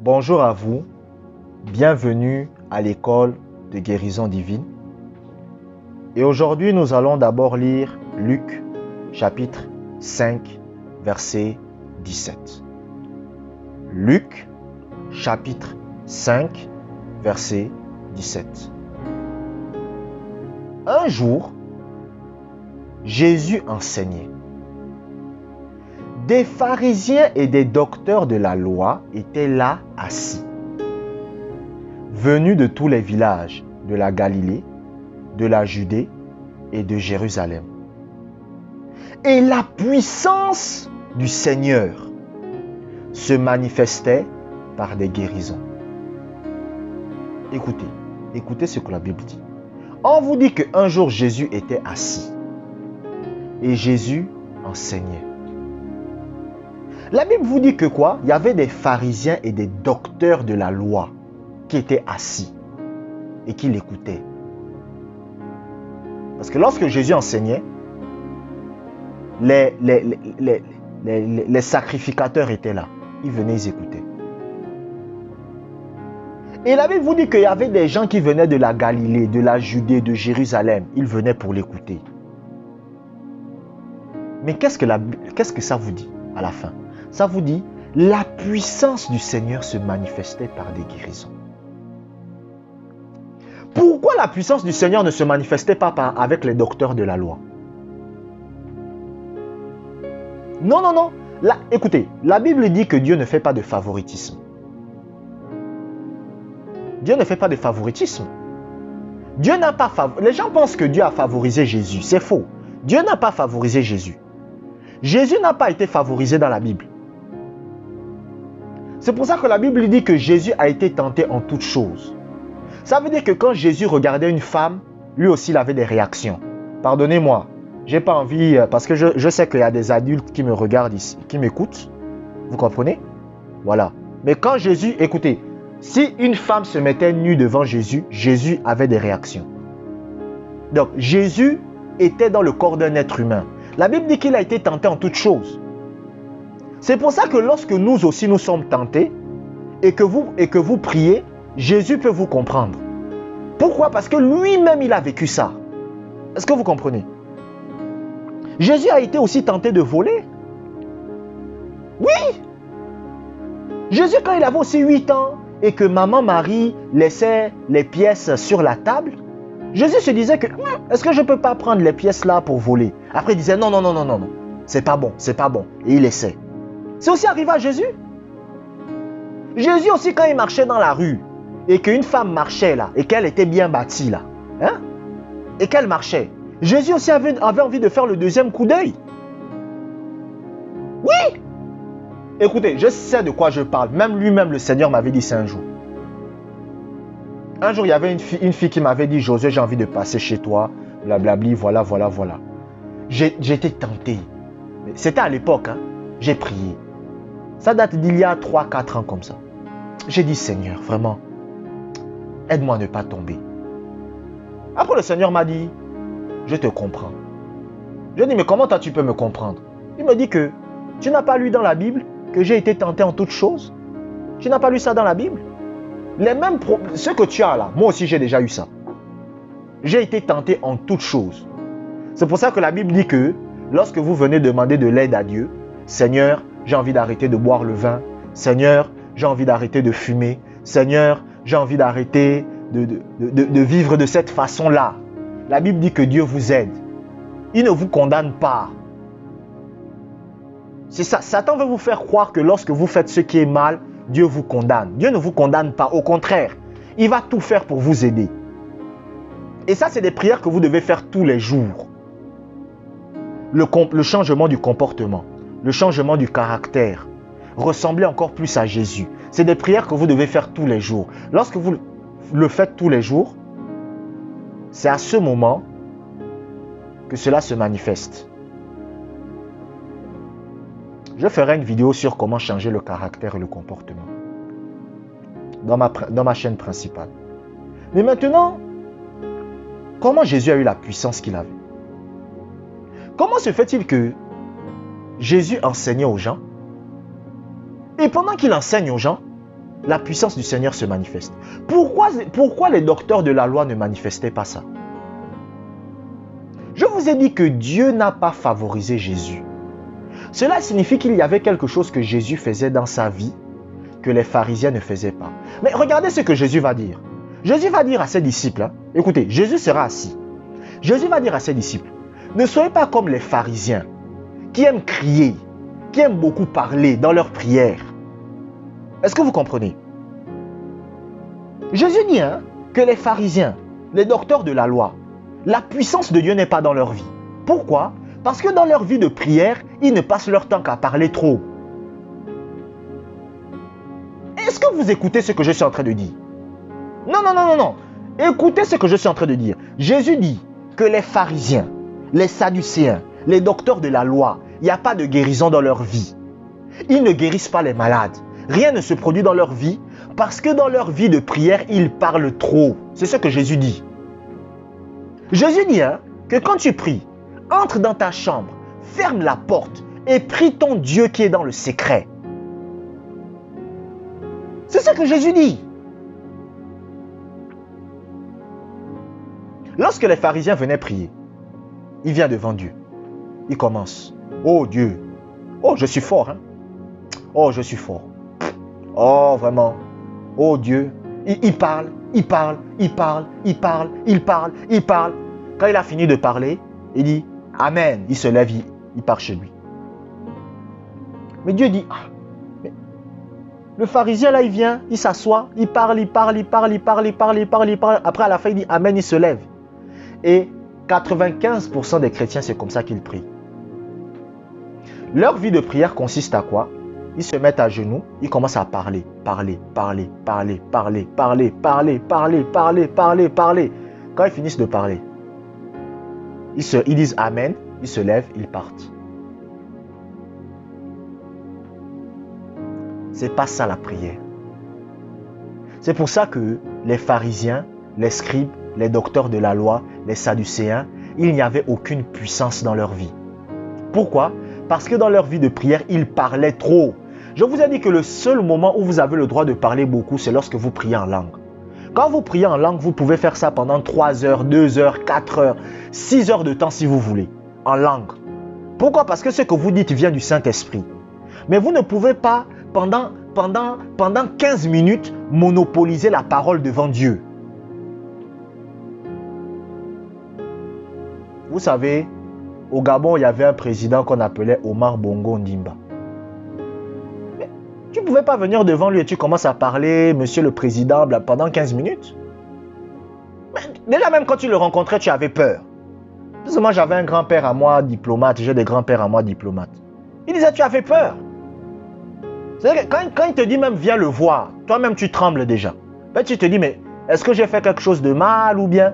Bonjour à vous, bienvenue à l'école de guérison divine. Et aujourd'hui, nous allons d'abord lire Luc, chapitre 5, verset 17. Luc, chapitre 5, verset 17. Un jour, Jésus enseignait. Des pharisiens et des docteurs de la loi étaient là assis, venus de tous les villages de la Galilée, de la Judée et de Jérusalem. Et la puissance du Seigneur se manifestait par des guérisons. Écoutez ce que la Bible dit. On vous dit qu'un jour Jésus était assis et Jésus enseignait. La Bible vous dit que quoi? Il y avait des pharisiens et des docteurs de la loi qui étaient assis et qui l'écoutaient. Parce que lorsque Jésus enseignait, les sacrificateurs étaient là. Ils venaient, ils écoutaient. Et la Bible vous dit qu'il y avait des gens qui venaient de la Galilée, de la Judée, de Jérusalem. Ils venaient pour l'écouter. Mais qu'est-ce que ça vous dit à la fin? Ça vous dit, la puissance du Seigneur se manifestait par des guérisons. Pourquoi la puissance du Seigneur ne se manifestait pas avec les docteurs de la loi? Non. Écoutez, la Bible dit que Dieu ne fait pas de favoritisme. Dieu ne fait pas de favoritisme. Dieu n'a pas Les gens pensent que Dieu a favorisé Jésus. C'est faux. Dieu n'a pas favorisé Jésus. Jésus n'a pas été favorisé dans la Bible. C'est pour ça que la Bible dit que Jésus a été tenté en toutes choses. Ça veut dire que quand Jésus regardait une femme, lui aussi il avait des réactions. Pardonnez-moi, j'ai pas envie, parce que je sais qu'il y a des adultes qui me regardent ici, qui m'écoutent. Vous comprenez? Voilà. Mais quand Jésus, écoutez, si une femme se mettait nue devant Jésus, Jésus avait des réactions. Donc Jésus était dans le corps d'un être humain. La Bible dit qu'il a été tenté en toutes choses. C'est pour ça que lorsque nous aussi nous sommes tentés et que vous priez, Jésus peut vous comprendre. Pourquoi? Parce que lui-même il a vécu ça. Est-ce que vous comprenez? Jésus a été aussi tenté de voler. Oui! Jésus, quand il avait aussi 8 ans et que maman Marie laissait les pièces sur la table, Jésus se disait que est-ce que je ne peux pas prendre les pièces là pour voler? Après il disait non, c'est pas bon. Et il laissait. C'est aussi arrivé à Jésus. Jésus aussi, quand il marchait dans la rue et qu'une femme marchait là et qu'elle était bien bâtie là, et qu'elle marchait, Jésus aussi avait envie de faire le deuxième coup d'œil. Oui! Écoutez, je sais de quoi je parle. Même lui-même, le Seigneur m'avait dit ça un jour. Un jour, il y avait une fille qui m'avait dit, Josué, j'ai envie de passer chez toi, blablabli, voilà. J'étais tenté. C'était à l'époque, j'ai prié. Ça date d'il y a 3-4 ans comme ça. J'ai dit, Seigneur, vraiment, aide-moi à ne pas tomber. Après, le Seigneur m'a dit, je te comprends. Je dis, mais comment toi tu peux me comprendre? Il me dit que tu n'as pas lu dans la Bible que j'ai été tenté en toutes choses. Tu n'as pas lu ça dans la Bible? Ce que tu as là, moi aussi j'ai déjà eu ça. J'ai été tenté en toutes choses. C'est pour ça que la Bible dit que lorsque vous venez demander de l'aide à Dieu, Seigneur, j'ai envie d'arrêter de boire le vin. Seigneur, j'ai envie d'arrêter de fumer. Seigneur, j'ai envie d'arrêter de vivre de cette façon-là. La Bible dit que Dieu vous aide. Il ne vous condamne pas. C'est ça. Satan veut vous faire croire que lorsque vous faites ce qui est mal, Dieu vous condamne. Dieu ne vous condamne pas. Au contraire, il va tout faire pour vous aider. Et ça, c'est des prières que vous devez faire tous les jours. Le changement du comportement, le changement du caractère, ressembler encore plus à Jésus. C'est des prières que vous devez faire tous les jours. Lorsque vous le faites tous les jours, c'est à ce moment que cela se manifeste. Je ferai une vidéo sur comment changer le caractère et le comportement dans ma chaîne principale. Mais maintenant, comment Jésus a eu la puissance qu'il avait? Comment se fait-il que Jésus enseignait aux gens et pendant qu'il enseigne aux gens, la puissance du Seigneur se manifeste. Pourquoi les docteurs de la loi ne manifestaient pas ça? Je vous ai dit que Dieu n'a pas favorisé Jésus. Cela signifie qu'il y avait quelque chose que Jésus faisait dans sa vie que les pharisiens ne faisaient pas. Mais regardez ce que Jésus va dire. Jésus va dire à ses disciples, hein, écoutez, Jésus sera assis. Jésus va dire à ses disciples, ne soyez pas comme les pharisiens qui aiment crier, qui aiment beaucoup parler dans leurs prières. Est-ce que vous comprenez? Jésus dit hein, que les pharisiens, les docteurs de la loi, la puissance de Dieu n'est pas dans leur vie. Pourquoi? Parce que dans leur vie de prière, ils ne passent leur temps qu'à parler trop. Est-ce que vous écoutez ce que je suis en train de dire? Non, non, non, non, non. Écoutez ce que je suis en train de dire. Jésus dit que les pharisiens, les sadducéens, les docteurs de la loi, il n'y a pas de guérison dans leur vie. Ils ne guérissent pas les malades. Rien ne se produit dans leur vie parce que dans leur vie de prière, ils parlent trop. C'est ce que Jésus dit. Jésus dit hein, que quand tu pries, entre dans ta chambre, ferme la porte et prie ton Dieu qui est dans le secret. C'est ce que Jésus dit. Lorsque les pharisiens venaient prier, il vient devant Dieu. Il commence. Oh Dieu. Oh, je suis fort. Hein? Oh, je suis fort. Oh, vraiment. Oh Dieu. Il parle, il parle, il parle, il parle, il parle, il parle. Quand il a fini de parler, il dit Amen. Il se lève, il part chez lui. Mais Dieu dit, mais le pharisien là, il vient, il s'assoit, il parle, il parle, il parle, il parle, il parle, il parle, il parle. Après, à la fin, il dit Amen, il se lève. Et 95% des chrétiens, c'est comme ça qu'ils prient. Leur vie de prière consiste à quoi? Ils se mettent à genoux, ils commencent à parler, parler, parler, parler, parler, parler, parler, parler, parler, parler, parler. Quand ils finissent de parler, ils disent Amen, ils se lèvent, ils partent. C'est pas ça la prière. C'est pour ça que les pharisiens, les scribes, les docteurs de la loi, les sadducéens, il n'y avait aucune puissance dans leur vie. Pourquoi? Parce que dans leur vie de prière, ils parlaient trop. Je vous ai dit que le seul moment où vous avez le droit de parler beaucoup, c'est lorsque vous priez en langue. Quand vous priez en langue, vous pouvez faire ça pendant 3 heures, 2 heures, 4 heures, 6 heures de temps si vous voulez, en langue. Pourquoi? Parce que ce que vous dites vient du Saint-Esprit. Mais vous ne pouvez pas, pendant 15 minutes, monopoliser la parole devant Dieu. Vous savez, au Gabon, il y avait un président qu'on appelait Omar Bongo Ondimba. Mais tu ne pouvais pas venir devant lui et tu commences à parler, monsieur le président, pendant 15 minutes. Mais déjà, même quand tu le rencontrais, tu avais peur. Parce que moi, j'avais un grand-père à moi diplomate, j'ai des grands-pères à moi diplomates. Il disait, tu avais peur. C'est-à-dire que quand il te dit même, viens le voir, toi-même, tu trembles déjà. Ben, tu te dis, mais est-ce que j'ai fait quelque chose de mal ou bien...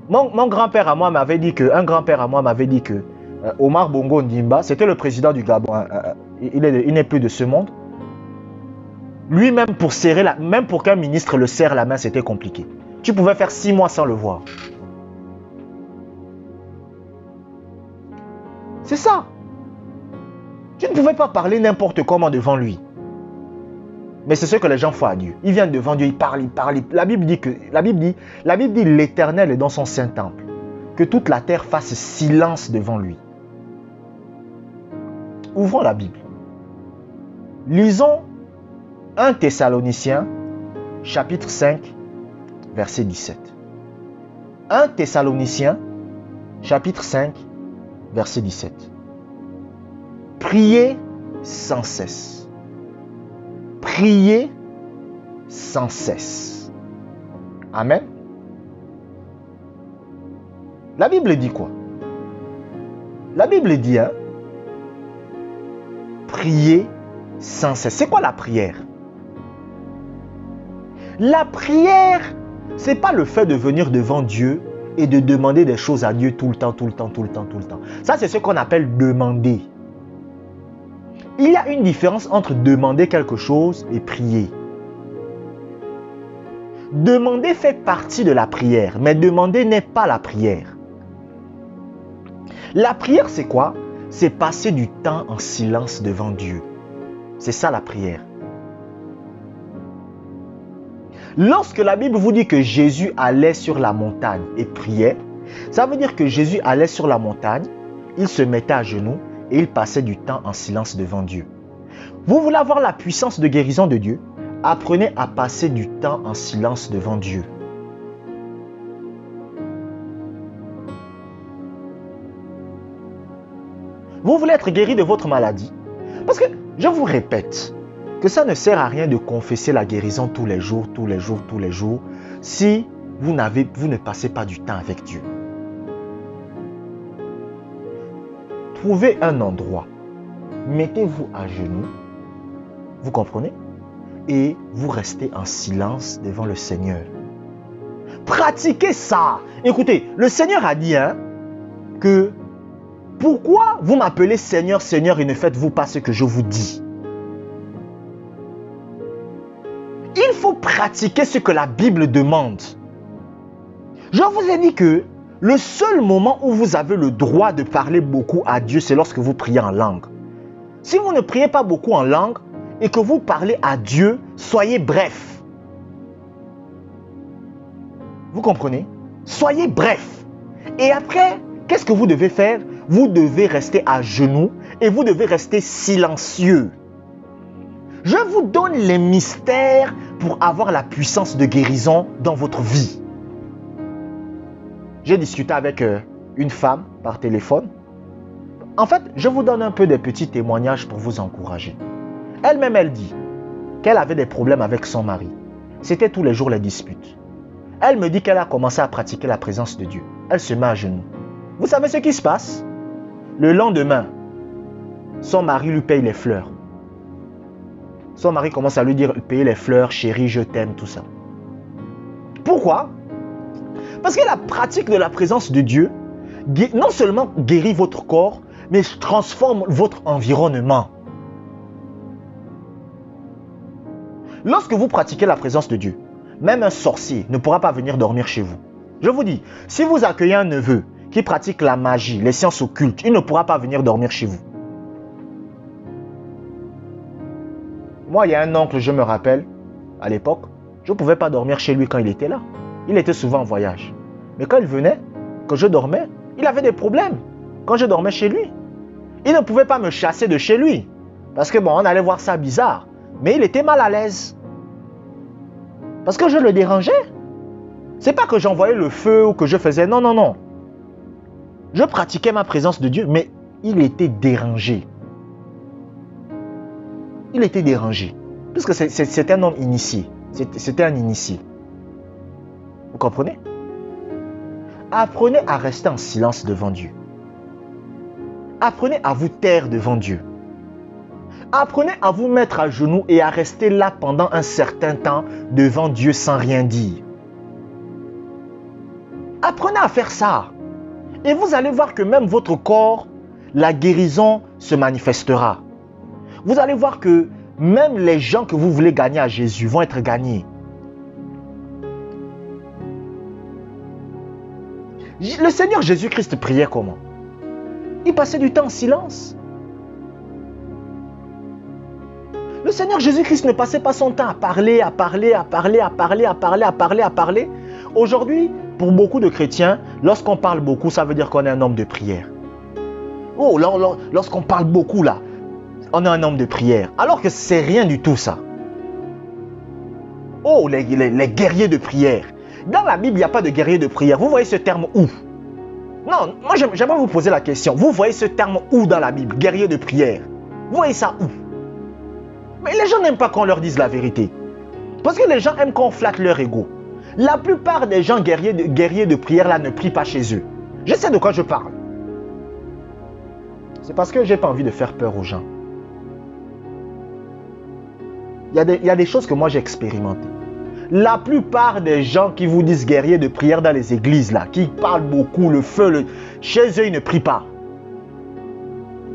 Mon grand-père à moi m'avait dit que, Omar Bongo Ondimba, c'était le président du Gabon, il n'est plus de ce monde. Lui-même, même pour qu'un ministre le serre la main, c'était compliqué. Tu pouvais faire 6 mois sans le voir. C'est ça. Tu ne pouvais pas parler n'importe comment devant lui. Mais c'est ce que les gens font à Dieu. Ils viennent devant Dieu, ils parlent, ils parlent. La Bible dit l'Éternel est dans son saint temple. Que toute la terre fasse silence devant lui. Ouvrons la Bible. Lisons 1 Thessaloniciens, chapitre 5, verset 17. 1 Thessaloniciens, chapitre 5, verset 17. Priez sans cesse. Priez sans cesse. Amen. La Bible dit quoi? La Bible dit, priez sans cesse. C'est quoi la prière? La prière, c'est pas le fait de venir devant Dieu et de demander des choses à Dieu tout le temps, tout le temps, tout le temps, tout le temps. Ça, c'est ce qu'on appelle demander. Il y a une différence entre demander quelque chose et prier. Demander fait partie de la prière, mais demander n'est pas la prière. La prière, c'est quoi? C'est passer du temps en silence devant Dieu. C'est ça la prière. Lorsque la Bible vous dit que Jésus allait sur la montagne et priait, ça veut dire que Jésus allait sur la montagne, il se mettait à genoux et il passait du temps en silence devant Dieu. Vous voulez avoir la puissance de guérison de Dieu? Apprenez à passer du temps en silence devant Dieu. Vous voulez être guéri de votre maladie? Parce que, je vous répète, que ça ne sert à rien de confesser la guérison tous les jours, si vous ne passez pas du temps avec Dieu. Trouvez un endroit, mettez-vous à genoux, vous comprenez? Et vous restez en silence devant le Seigneur. Pratiquez ça. Écoutez, le Seigneur a dit que pourquoi vous m'appelez Seigneur, Seigneur et ne faites-vous pas ce que je vous dis? Il faut pratiquer ce que la Bible demande. Je vous ai dit que le seul moment où vous avez le droit de parler beaucoup à Dieu, c'est lorsque vous priez en langue. Si vous ne priez pas beaucoup en langue et que vous parlez à Dieu, soyez bref. Vous comprenez? Soyez bref. Et après, qu'est-ce que vous devez faire? Vous devez rester à genoux et vous devez rester silencieux. Je vous donne les mystères pour avoir la puissance de guérison dans votre vie. J'ai discuté avec une femme par téléphone. En fait, je vous donne un peu des petits témoignages pour vous encourager. Elle-même, elle dit qu'elle avait des problèmes avec son mari. C'était tous les jours les disputes. Elle me dit qu'elle a commencé à pratiquer la présence de Dieu. Elle se met à genoux. Vous savez ce qui se passe? Le lendemain, son mari lui paye les fleurs. Son mari commence à lui dire, payer les fleurs, chérie, je t'aime, tout ça. Pourquoi? Parce que la pratique de la présence de Dieu, non seulement guérit votre corps, mais transforme votre environnement. Lorsque vous pratiquez la présence de Dieu, même un sorcier ne pourra pas venir dormir chez vous. Je vous dis, si vous accueillez un neveu qui pratique la magie, les sciences occultes, il ne pourra pas venir dormir chez vous. Moi, il y a un oncle, je me rappelle, à l'époque, je ne pouvais pas dormir chez lui quand il était là. Il était souvent en voyage. Mais quand il venait, quand je dormais, il avait des problèmes quand je dormais chez lui. Il ne pouvait pas me chasser de chez lui. Parce que bon, on allait voir ça bizarre. Mais il était mal à l'aise. Parce que je le dérangeais. C'est pas que j'envoyais le feu ou que je faisais... Non, non, non. Je pratiquais ma présence de Dieu, mais il était dérangé. Il était dérangé. Puisque c'était un homme initié. C'était un initié. Vous comprenez? Apprenez à rester en silence devant Dieu. Apprenez à vous taire devant Dieu. Apprenez à vous mettre à genoux et à rester là pendant un certain temps devant Dieu sans rien dire. Apprenez à faire ça. Et vous allez voir que même votre corps, la guérison se manifestera. Vous allez voir que même les gens que vous voulez gagner à Jésus vont être gagnés. Le Seigneur Jésus-Christ priait comment? Il passait du temps en silence. Le Seigneur Jésus-Christ ne passait pas son temps à parler. Aujourd'hui, pour beaucoup de chrétiens, lorsqu'on parle beaucoup, ça veut dire qu'on est un homme de prière. Oh, lorsqu'on parle beaucoup là, on est un homme de prière. Alors que c'est rien du tout ça. Oh, les guerriers de prière. Dans la Bible, il n'y a pas de guerrier de prière. Vous voyez ce terme où? Non, moi j'aimerais vous poser la question. Vous voyez ce terme où dans la Bible? Guerrier de prière. Vous voyez ça où? Mais les gens n'aiment pas qu'on leur dise la vérité. Parce que les gens aiment qu'on flatte leur ego. La plupart des gens guerriers de prière là ne prient pas chez eux. Je sais de quoi je parle. C'est parce que je n'ai pas envie de faire peur aux gens. Il y a des choses que moi j'ai expérimentées. La plupart des gens qui vous disent guerriers de prière dans les églises là, qui parlent beaucoup, le feu, chez eux ils ne prient pas.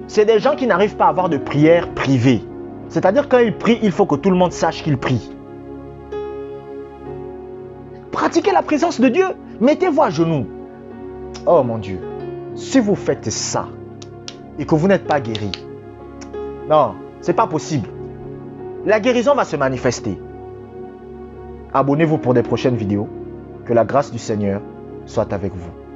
C'est des gens qui n'arrivent pas à avoir de prière privée. C'est-à-dire quand ils prient, il faut que tout le monde sache qu'ils prient. Pratiquez la présence de Dieu. Mettez-vous à genoux. Oh mon Dieu. Si vous faites ça et que vous n'êtes pas guéri, non, c'est pas possible. La guérison va se manifester. Abonnez-vous pour des prochaines vidéos. Que la grâce du Seigneur soit avec vous.